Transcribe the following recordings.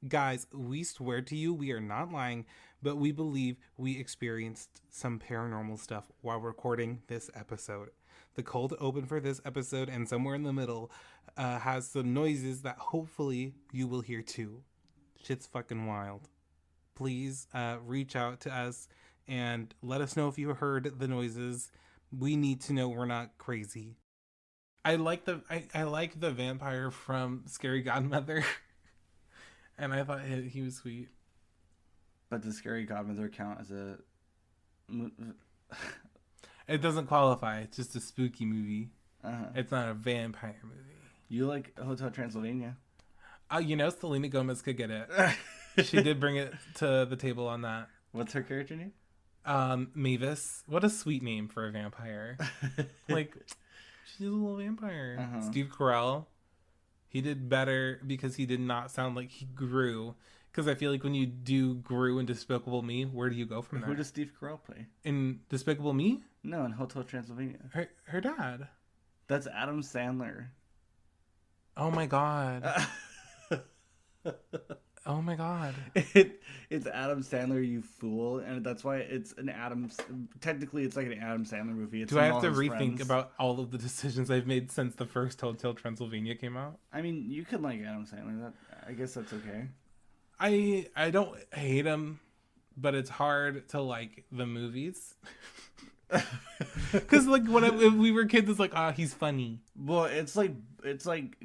Guys, we swear to you, we are not lying, but we believe we experienced some paranormal stuff while recording this episode. The cold open for this episode and somewhere in the middle has some noises that hopefully you will hear too. Shit's fucking wild. Please reach out to us and let us know if you heard the noises. We need to know we're not crazy. I like the vampire from Scary Godmother. And I thought he was sweet. But does Scary Godmother count as a... It doesn't qualify. It's just a spooky movie. Uh-huh. It's not a vampire movie. You like Hotel Transylvania? Selena Gomez could get it. She did bring it to the table on that. What's her character name? Mavis. What a sweet name for a vampire. Like, she's a little vampire. Uh-huh. Steve Carell. He did better because he did not sound like he grew. Because I feel like when you do Gru in Despicable Me, where do you go from there? Who does Steve Carell play? In Despicable Me? No, in Hotel Transylvania. Her dad. That's Adam Sandler. Oh my god. Oh my god. It's Adam Sandler, you fool. And that's why it's technically it's like an Adam Sandler movie. It's do I have to rethink about all of the decisions I've made since the first Hotel Transylvania came out? I mean, you could like Adam Sandler. I guess that's okay. I don't hate him, but it's hard to like the movies. Because like when we were kids, it's like, he's funny. Well, it's like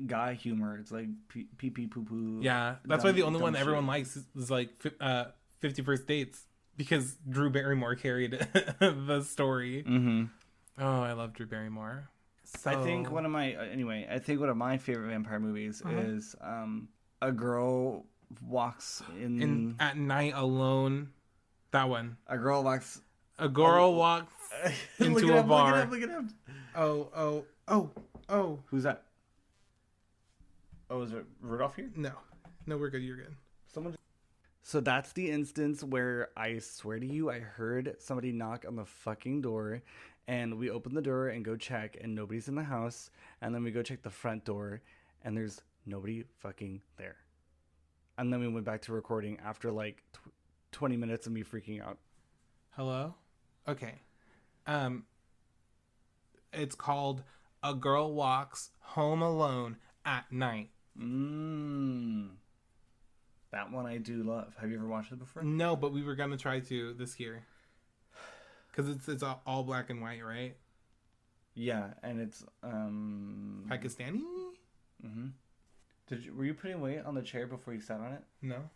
guy humor. It's like pee pee poo poo. Yeah, that's why the only one everyone likes is like 50 First Dates, because Drew Barrymore carried the story. Mm-hmm. Oh, I love Drew Barrymore. So... I think one of my favorite vampire movies is a girl walks in at night alone. That one. A girl walks into a bar. Look it up. Oh. Who's that? Oh, is it Rudolph here? No, we're good. You're good. So that's the instance where I swear to you, I heard somebody knock on the fucking door, and we open the door and go check, and nobody's in the house, and then we go check the front door, and there's nobody fucking there. And then we went back to recording after like 20 minutes of me freaking out. Hello? Okay. It's called A Girl Walks Home Alone at Night. That one I do love. Have you ever watched it before? No, but we were going to try to this year. Because it's all black and white, right? Yeah, and it's... Pakistani? Mm-hmm. Were you putting weight on the chair before you sat on it? No.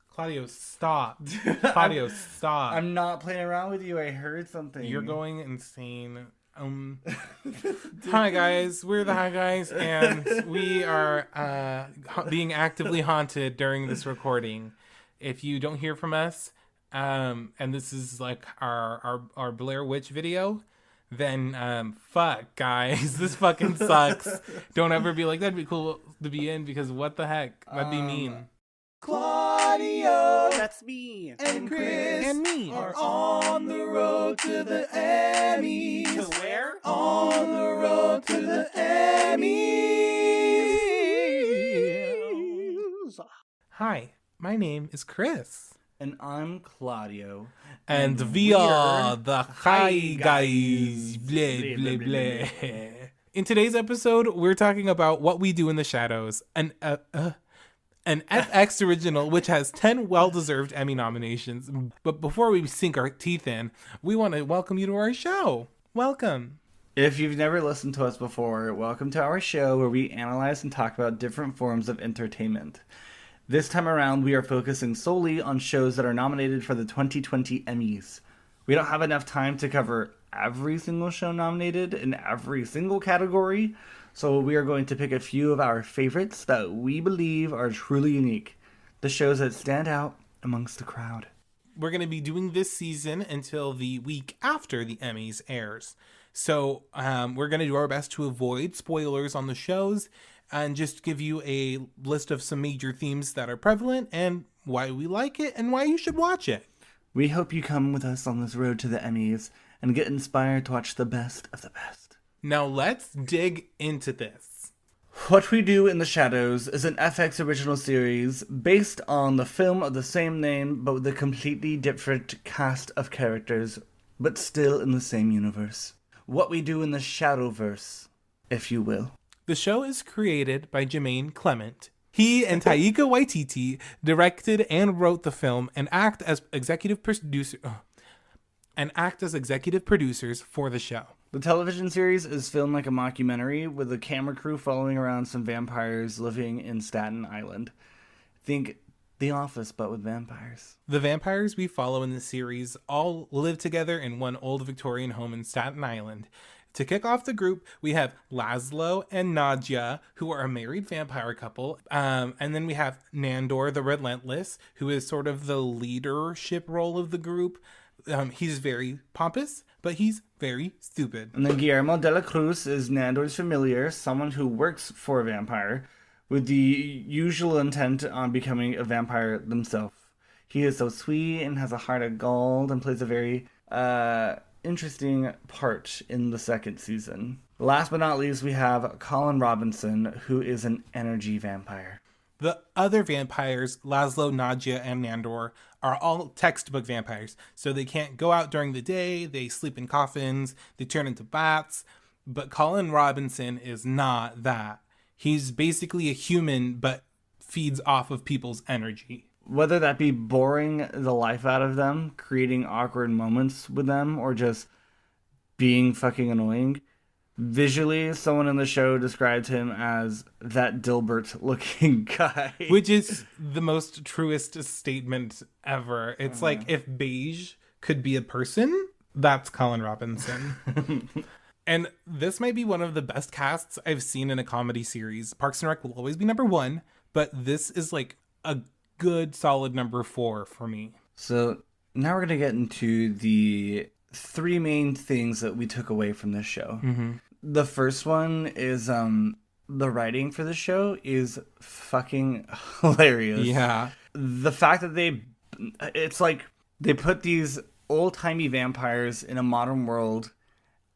Claudio, stop. Claudio, stop. I'm not playing around with you. I heard something. You're going insane. Hi guys, we're the Hi Guys, and we are being actively haunted during this recording. If you don't hear from us, and this is like our Blair Witch video, then fuck guys, this fucking sucks. Don't ever be like, that'd be cool to be in, because what the heck, that'd be mean. Claudio, that's me, and Chris, and me are on the road to the Emmys. To where? On the road to the Emmys. Hi, my name is Chris. And I'm Claudio. And we are the Hi Guys. Blah, blah, blah. In today's episode, we're talking about What We Do in the Shadows, an FX original which has 10 well-deserved Emmy nominations. But before we sink our teeth in, we want to welcome you to our show. Welcome. If you've never listened to us before, welcome to our show where we analyze and talk about different forms of entertainment. This time around, we are focusing solely on shows that are nominated for the 2020 Emmys. We don't have enough time to cover every single show nominated in every single category, so we are going to pick a few of our favorites that we believe are truly unique. The shows that stand out amongst the crowd. We're going to be doing this season until the week after the Emmys airs. So we're going to do our best to avoid spoilers on the shows and just give you a list of some major themes that are prevalent and why we like it and why you should watch it. We hope you come with us on this road to the Emmys and get inspired to watch the best of the best. Now let's dig into this. What We Do in the Shadows is an FX original series based on the film of the same name, but with a completely different cast of characters, but still in the same universe. What We Do in the Shadowverse, if you will. The show is created by Jermaine Clement. He and Taika Waititi directed and wrote the film and act as executive producers for the show. The television series is filmed like a mockumentary with a camera crew following around some vampires living in Staten Island. Think The Office, but with vampires. The vampires we follow in the series all live together in one old Victorian home in Staten Island. To kick off the group, we have Laszlo and Nadia, who are a married vampire couple. And then we have Nandor the Relentless, who is sort of the leadership role of the group. He's very pompous, but he's very stupid. And then Guillermo de la Cruz is Nandor's familiar, someone who works for a vampire, with the usual intent on becoming a vampire themselves. He is so sweet and has a heart of gold and plays a very interesting part in the second season. Last but not least, we have Colin Robinson, who is an energy vampire. The other vampires, Laszlo, Nadia, and Nandor, are all textbook vampires. So they can't go out during the day, they sleep in coffins, they turn into bats. But Colin Robinson is not that. He's basically a human, but feeds off of people's energy. Whether that be boring the life out of them, creating awkward moments with them, or just being fucking annoying. Visually, someone in the show described him as that Dilbert-looking guy. Which is the most truest statement ever. It's like, if beige could be a person, that's Colin Robinson. And this might be one of the best casts I've seen in a comedy series. Parks and Rec will always be number one, but this is like a good, solid number 4 for me. So now we're going to get into the 3 main things that we took away from this show. Mm-hmm. The first one is the writing for the show is fucking hilarious. Yeah. The fact that it's like they put these old-timey vampires in a modern world,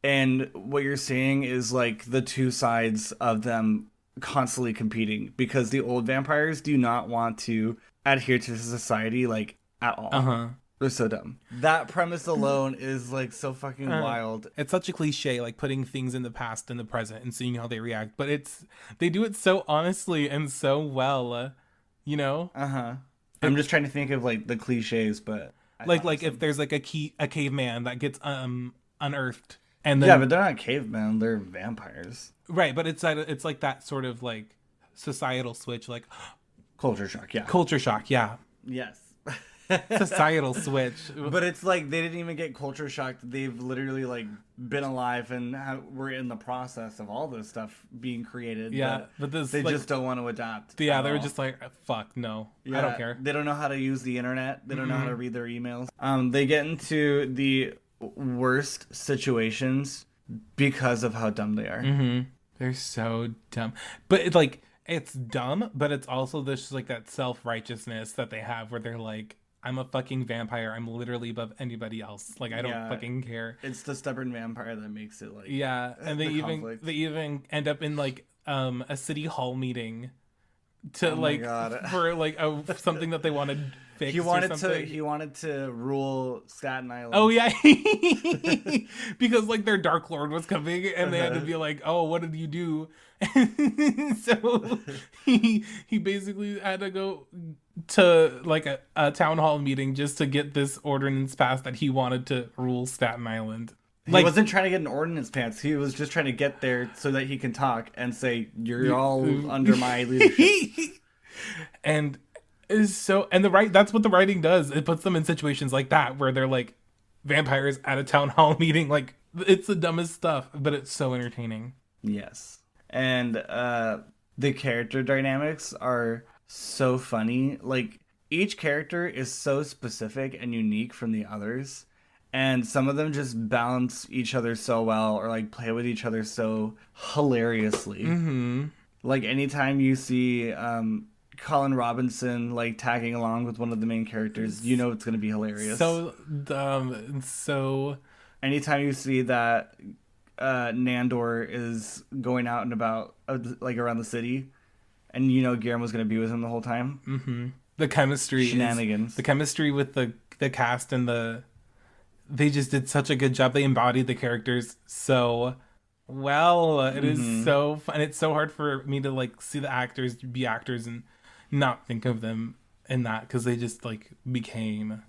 and what you're seeing is like the two sides of them constantly competing, because the old vampires do not want to adhere to society like at all. Uh-huh. They're so dumb. That premise alone is like so fucking wild. It's such a cliche, like putting things in the past and the present and seeing how they react. But they do it so honestly and so well, you know? Uh-huh. I'm just trying to think of like the cliches, but like if there's like a caveman that gets unearthed, and then, yeah, but they're not cavemen, they're vampires. Right, but it's like that sort of like societal switch, like culture shock, yeah. Culture shock, yeah. Yes. Societal switch. But it's like they didn't even get culture shocked. They've literally like been alive and we're in the process of all this stuff being created. Yeah, but this, they like, just don't want to adapt. Yeah, they were just like, fuck, no, yeah, I don't care. They don't know how to use the internet. They don't know how to read their emails. They get into the worst situations because of how dumb they are. Mm-hmm. They're so dumb. But it's dumb, but it's also this like that self-righteousness that they have where they're like, I'm a fucking vampire. I'm literally above anybody else. Like, I don't fucking care. It's the stubborn vampire that makes it like... Yeah, and they even end up in like a city hall meeting to for like something that they wanted fixed. He wanted to rule Staten Island. Oh yeah, because like their Dark Lord was coming, and they had to be like, "Oh, what did you do?" So he basically had to go to like a town hall meeting just to get this ordinance passed that he wanted to rule Staten Island. He wasn't trying to get an ordinance passed. He was just trying to get there so that he can talk and say, "You're all under my leadership." And that's what the writing does. It puts them in situations like that where they're like vampires at a town hall meeting. Like, it's the dumbest stuff, but it's so entertaining. Yes. And the character dynamics are so funny. Like, each character is so specific and unique from the others, and some of them just balance each other so well, or like play with each other so hilariously. Mm-hmm. Like, anytime you see Colin Robinson like tagging along with one of the main characters, you know it's going to be hilarious. So dumb and so... Anytime you see that Nandor is going out and about, like, around the city, and Guillermo's going to be with him the whole time. Mm-hmm. The chemistry Shenanigans. The chemistry with the cast and they just did such a good job. They embodied the characters so well. It is so fun. It's so hard for me to like see the actors be actors and not think of them in that, because they just like became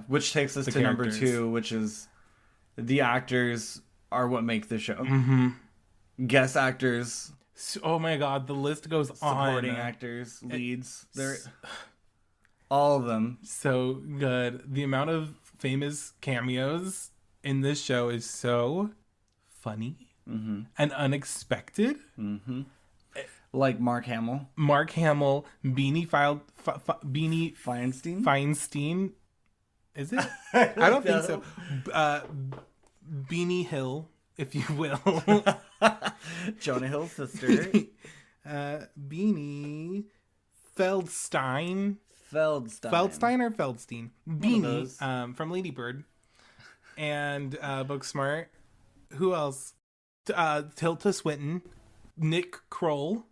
which takes us to characters. number 2, which is the actors are what make the show. Mm-hmm. Guest actors. Oh my god, the list goes on. Supporting actors, leads. They're all of them. So good. The amount of famous cameos in this show is so funny and unexpected. Mm-hmm. Like Mark Hamill. Beanie Feinstein. Is it? I don't think so. Beanie Hill, if you will. Jonah Hill's sister. Beanie Feldstein or Feldstein? Beanie, from Lady Bird. And Booksmart. Who else? Tilda Swinton. Nick Kroll.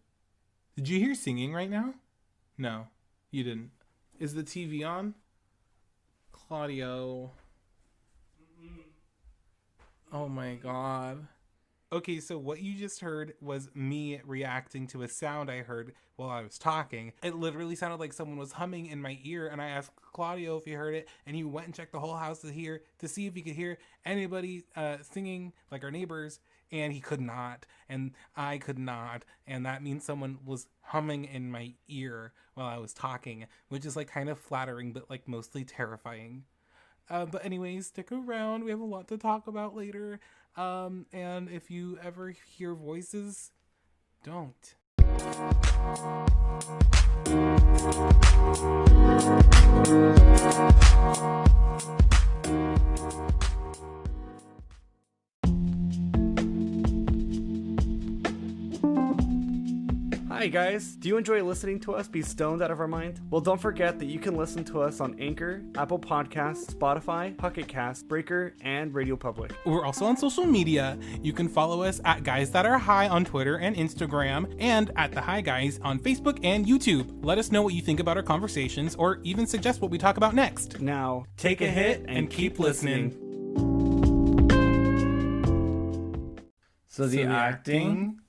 Did you hear singing right now? No, you didn't. Is the TV on? Claudio. Oh my god. Okay, so what you just heard was me reacting to a sound I heard while I was talking. It literally sounded like someone was humming in my ear, and I asked Claudio if he heard it, and he went and checked the whole house to see if he could hear anybody singing, like our neighbors, and he could not, and I could not, and that means someone was humming in my ear while I was talking, which is like kind of flattering, but like mostly terrifying. But anyways, stick around. We have a lot to talk about later. And if you ever hear voices, don't. Hi guys, do you enjoy listening to us be stoned out of our mind? Well, don't forget that you can listen to us on Anchor, Apple Podcasts, Spotify, Pocket Cast, Breaker, and Radio Public. We're also on social media. You can follow us at Guys That Are High on Twitter and Instagram, and at The High Guys on Facebook and YouTube. Let us know what you think about our conversations, or even suggest what we talk about next. Now, take a hit and keep listening. So the acting...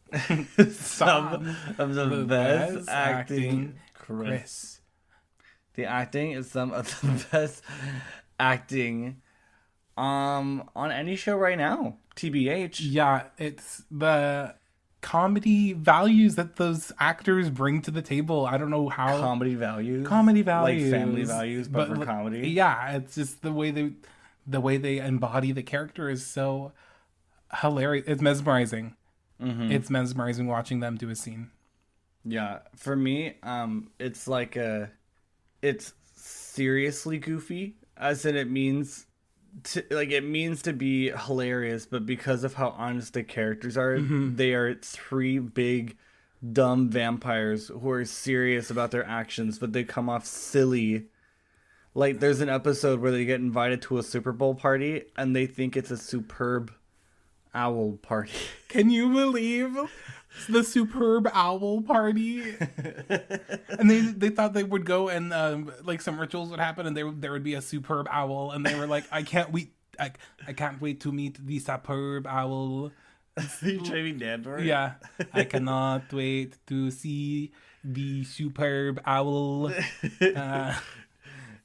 some of the best acting, Chris. The acting is some of the best acting on any show right now. TBH. Yeah, it's the comedy values that those actors bring to the table. I don't know how. Comedy values. Like family values, but for comedy. Yeah, it's just the way they embody the character is so hilarious. It's mesmerizing. Mm-hmm. It's mesmerizing watching them do a scene. Yeah, for me, it's like it's seriously goofy, as in it means to be hilarious, but because of how honest the characters are, they are 3 big dumb vampires who are serious about their actions, but they come off silly. Like, there's an episode where they get invited to a Super Bowl party and they think it's a superb owl party. Can you believe the superb owl party? And they thought they would go and like some rituals would happen and there would be a superb owl, and they were like, I can't wait to meet the superb owl. You trying Nandor? Yeah. I cannot wait to see the superb owl.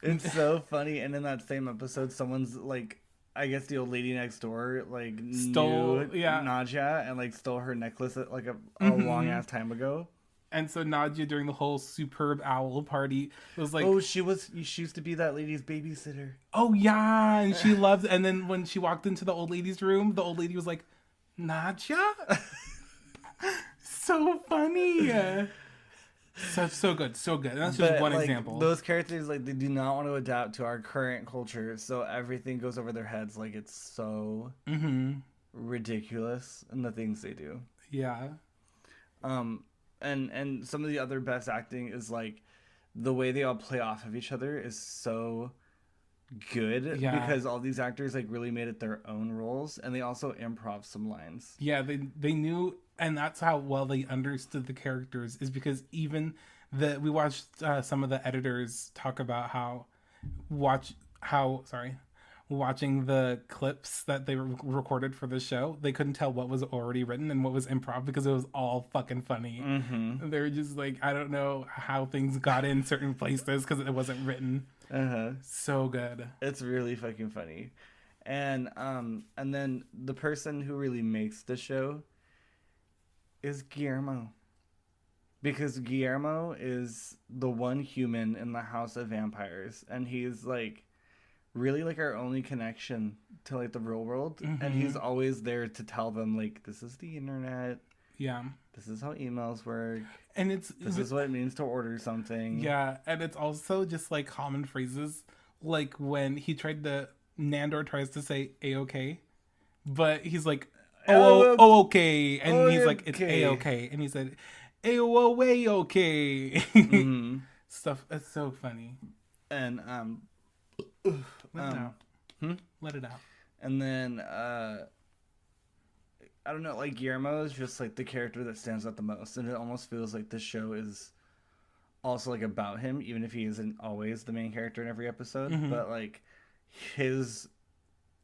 It's so funny. And in that same episode, someone's like, I guess the old lady next door like stole Nadja and like stole her necklace at like a long ass time ago. And so Nadja, during the whole superb owl party, was like, she used to be that lady's babysitter. Oh yeah, and she loved. And then when she walked into the old lady's room, the old lady was like, Nadja. So funny. So good. And that's just one example. Those characters, like, they do not want to adapt to our current culture, so everything goes over their heads. Like, it's so ridiculous in the things they do. Yeah. And some of the other best acting is like the way they all play off of each other is so good Yeah. because all these actors like really made it their own roles, and they also improv some lines. Yeah, they knew, and that's how well they understood the characters, is because even we watched some of the editors talk about watching the clips that they recorded for the show, they couldn't tell what was already written and what was improv because it was all fucking funny. Mm-hmm. They were just like, I don't know how things got in certain places because it wasn't written. So good. It's really fucking funny. And then the person who really makes the show is Guillermo. Because Guillermo is the one human in the House of Vampires, and he's like really like our only connection to like the real world. Mm-hmm. And he's always there to tell them like, this is the internet. Yeah. This is how emails work. And this is what it means to order something. Yeah, and it's also just like common phrases, like when Nandor tries to say A-okay, but he's like, okay, and he's like, it's A-okay, and he said, A-okay. Mm-hmm. Stuff, it's so funny. And Let it out. And then I don't know, like Guillermo is just like the character that stands out the most, and it almost feels like this show is also like about him, even if he isn't always the main character in every episode. Mm-hmm. But like his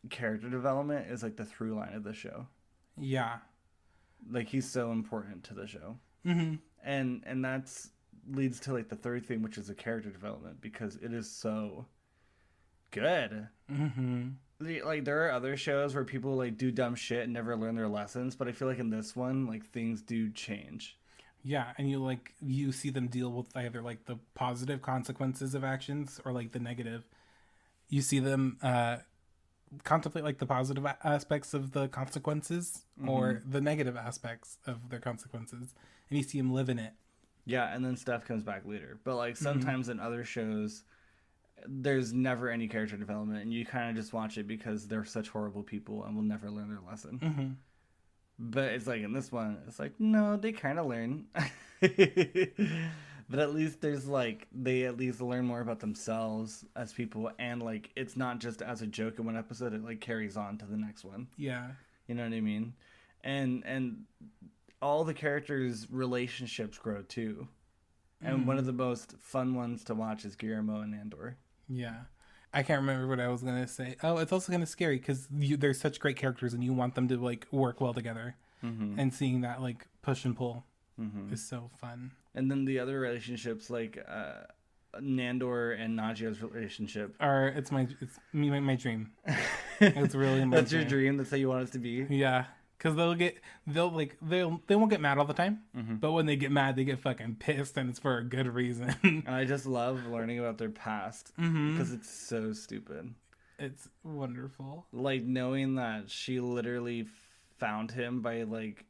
character development is like the through line of the show. Yeah, like he's so important to the show. Mm-hmm. And that's leads to like the third thing, which is the character development, because it is so good. Mm-hmm. Like there are other shows where people like do dumb shit and never learn their lessons, but I feel like in this one, like things do change. Yeah, and you see them deal with either like the positive consequences of actions or like the negative. You see them contemplate like the positive aspects of the consequences, mm-hmm. or the negative aspects of their consequences, and you see them live in it. Yeah, and then stuff comes back later. But like sometimes in other shows, there's never any character development, and you kind of just watch it because they're such horrible people and will never learn their lesson. Mm-hmm. But it's like in this one, it's like, no, they kind of learn. But at least there's like, they at least learn more about themselves as people, and like it's not just as a joke in one episode, it like carries on to the next one. Yeah. You know what I mean? And all the characters' relationships grow too. And one of the most fun ones to watch is Guillermo and Nandor. Yeah. I can't remember what I was going to say. Oh, it's also kind of scary because they're such great characters and you want them to like work well together. Mm-hmm. And seeing that like push and pull is so fun. And then the other relationships, like Nandor and Nagia's relationship. It's my dream. It's really my That's dream. Your dream? That's how you want it to be? Yeah. Because they won't get mad all the time, but when they get mad, they get fucking pissed, and it's for a good reason. And I just love learning about their past because it's so stupid. It's wonderful. Like knowing that she literally found him by like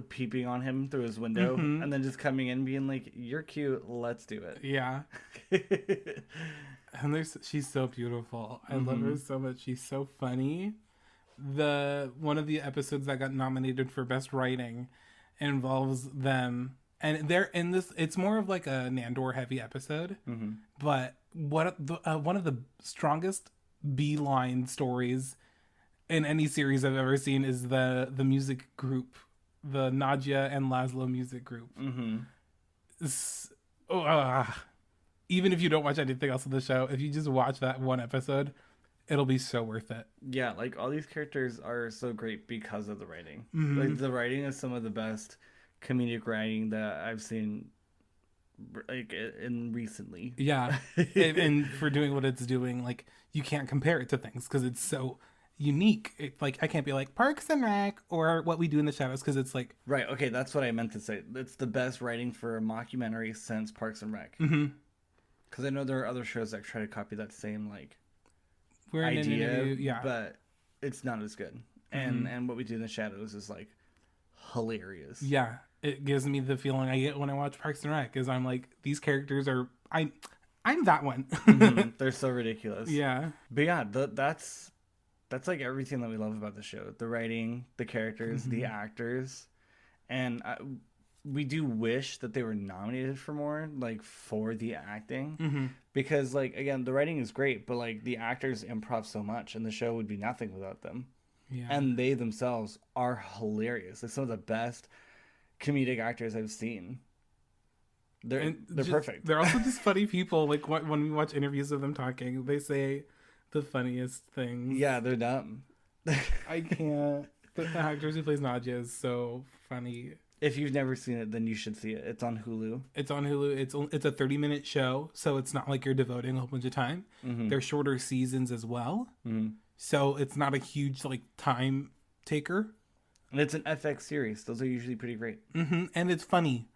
peeping on him through his window, and then just coming in being like, "You're cute, let's do it." Yeah. And she's so beautiful. I love her so much. She's so funny. One of the episodes that got nominated for best writing involves them, and they're in this. It's more of like a Nandor heavy episode, but one of the strongest B-line stories in any series I've ever seen is the music group, the Nadia and Laszlo music group. Even if you don't watch anything else of the show, if you just watch that one episode, it'll be so worth it. Yeah, like all these characters are so great because of the writing. Like the writing is some of the best comedic writing that I've seen like in recently. Yeah. and for doing what it's doing, like you can't compare it to things because it's so unique. Like I can't be like Parks and Rec or What We Do in the Shadows because it's like right. Okay, that's what I meant to say. It's the best writing for a mockumentary since Parks and Rec. Because I know there are other shows that try to copy that same like idea, but it's not as good. And What We Do in the Shadows is like hilarious. Yeah, it gives me the feeling I get when I watch Parks and Rec, is I'm like, these characters are I'm that one. They're so ridiculous. Yeah, but yeah, that's like everything that we love about the show: the writing, the characters, the actors, and we do wish that they were nominated for more, like, for the acting. Mm-hmm. Because, like, again, the writing is great, but, like, the actors improv so much, and the show would be nothing without them. Yeah. And they themselves are hilarious. Like, some of the best comedic actors I've seen. They're perfect. They're also just funny people. Like, when we watch interviews of them talking, they say the funniest things. Yeah, they're dumb. I can't. The actor who plays Nadja is so funny. If you've never seen it, then you should see it. It's on Hulu. It's on Hulu. It's a 30-minute show, so it's not like you're devoting a whole bunch of time. Mm-hmm. They're shorter seasons as well, Mm-hmm. so it's not a huge like time taker. And it's an FX series. Those are usually pretty great. Mm-hmm. And it's funny.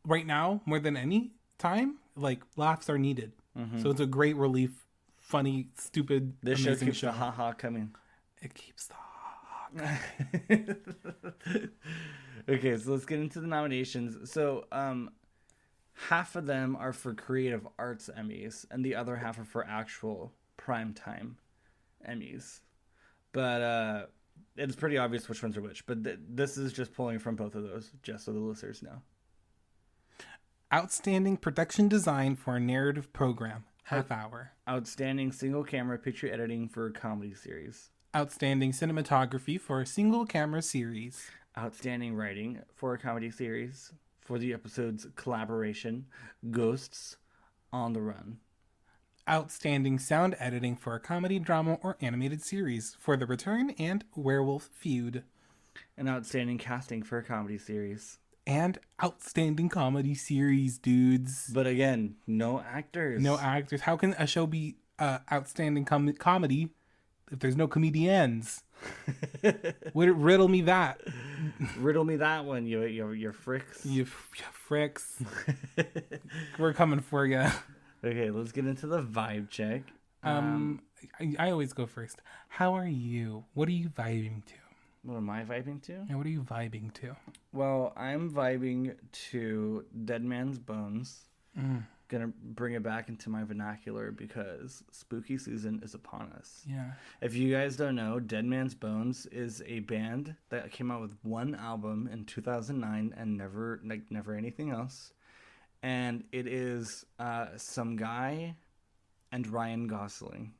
Right now, more than any time, like laughs are needed. Mm-hmm. So it's a great relief, funny, stupid, This show amazing keeps the ha-ha coming. It keeps the ha-ha coming. Okay, so let's get into the nominations. So, half of them are for Creative Arts Emmys, and the other half are for actual primetime Emmys. But it's pretty obvious which ones are which. But this is just pulling from both of those, just so the listeners know. Outstanding production design for a narrative program, half hour. Outstanding single camera picture editing for a comedy series. Outstanding cinematography for a single camera series. Outstanding writing for a comedy series for the episode's collaboration, Ghosts on the Run. Outstanding sound editing for a comedy, drama, or animated series for The Return and Werewolf Feud. And outstanding casting for a comedy series. And outstanding comedy series, dudes. But again, no actors. No actors. How can a show be outstanding comedy if there's no comedians? Riddle me that. Riddle me that one, you fricks. You fricks. We're coming for you. Okay, let's get into the vibe check. I always go first. How are you? What are you vibing to? What am I vibing to? Yeah, what are you vibing to? Well, I'm vibing to Dead Man's Bones. Gonna bring it back into my vernacular because spooky season is upon us. Yeah. If you guys don't know, Dead Man's Bones is a band that came out with one album in 2009 and never anything else. And it is some guy and Ryan Gosling.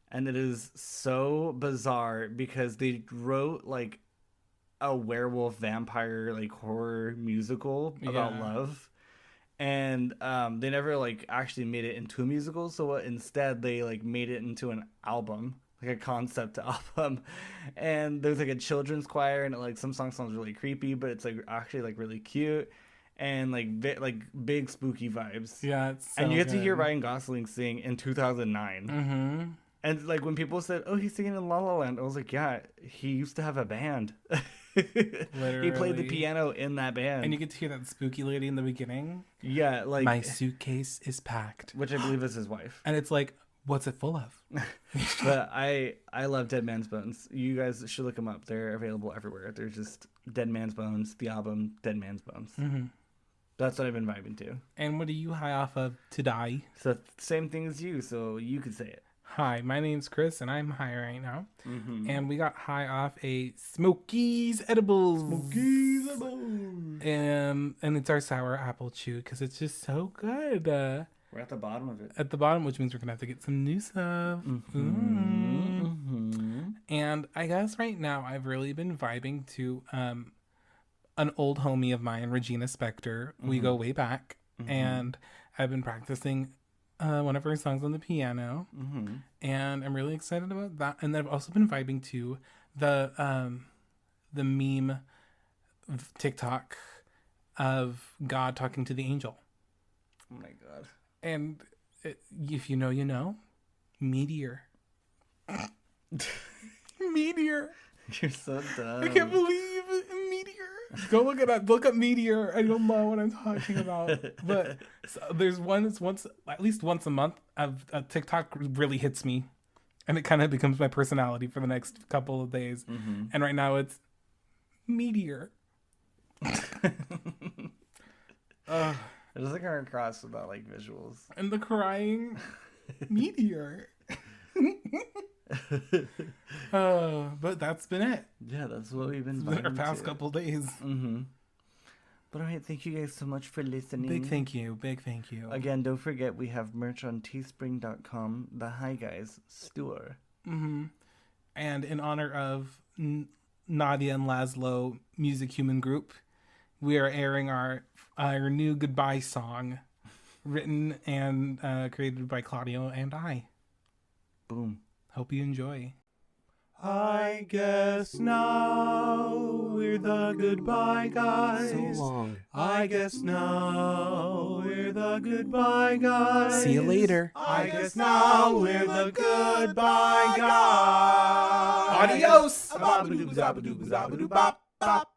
And it is so bizarre because they wrote like a werewolf vampire like horror musical about love. And they never like actually made it into a musical. So instead they like made it into an album, like a concept album. And there's like a children's choir and like some songs sounds really creepy, but it's like actually like really cute. And like big spooky vibes. Yeah, it's so and you get to hear good. Ryan Gosling sing in 2009. Mm-hmm. And like when people said, "Oh, he's singing in La La Land," I was like, "Yeah, he used to have a band. He played the piano in that band." And you get to hear that spooky lady in the beginning. Yeah, like My suitcase is packed, which I believe is his wife. and it's like, what's it full of? But I love Dead Man's Bones. You guys should look them up. They're available everywhere. They're just Dead Man's Bones, the album Dead Man's Bones. Mm-hmm. That's what I've been vibing to. And what are you high off of today? So same thing as you, so you could say it. Hi, my name's Chris, and I'm high right now. Mm-hmm. And we got high off a Smokies Edibles. Smokies Edibles. And it's our sour apple chew because it's just so good. We're at the bottom of it. At the bottom, which means we're going to have to get some new stuff. Mm-hmm. Mm-hmm. And I guess right now I've really been vibing to an old homie of mine, Regina Spektor. Mm-hmm. We go way back. Mm-hmm. And I've been practicing one of her songs on the piano. Mm-hmm. And I'm really excited about that. And then I've also been vibing to the meme TikTok of God talking to the angel. Oh my God. And if you know, you know. Meteor. Meteor. You're so dumb. I can't believe it. Meteor. Go look it up. Look up Meteor. I don't know what I'm talking about. But there's at least once a month of TikTok really hits me. And it kind of becomes my personality for the next couple of days. Mm-hmm. And right now it's Meteor. It doesn't come across without like visuals. And the crying Meteor. But that's been it. Yeah, that's what we've been. It's been our past couple days. Mm-hmm. All right, thank you guys so much for listening. Big thank you. Big thank you. Again, don't forget we have merch on teespring.com, the Hi Guys store. Mm-hmm. And in honor of Nadia and Laszlo Music Human Group, we are airing our new goodbye song, written and created by Claudio and I. Boom. Hope you enjoy. I guess now we're the goodbye guys. So long. I guess now we're the goodbye guys. See you later. I guess now we're the goodbye guys. Adios. Ba-ba-doo-ba-doo-ba-doo-ba-doo-bop-bop.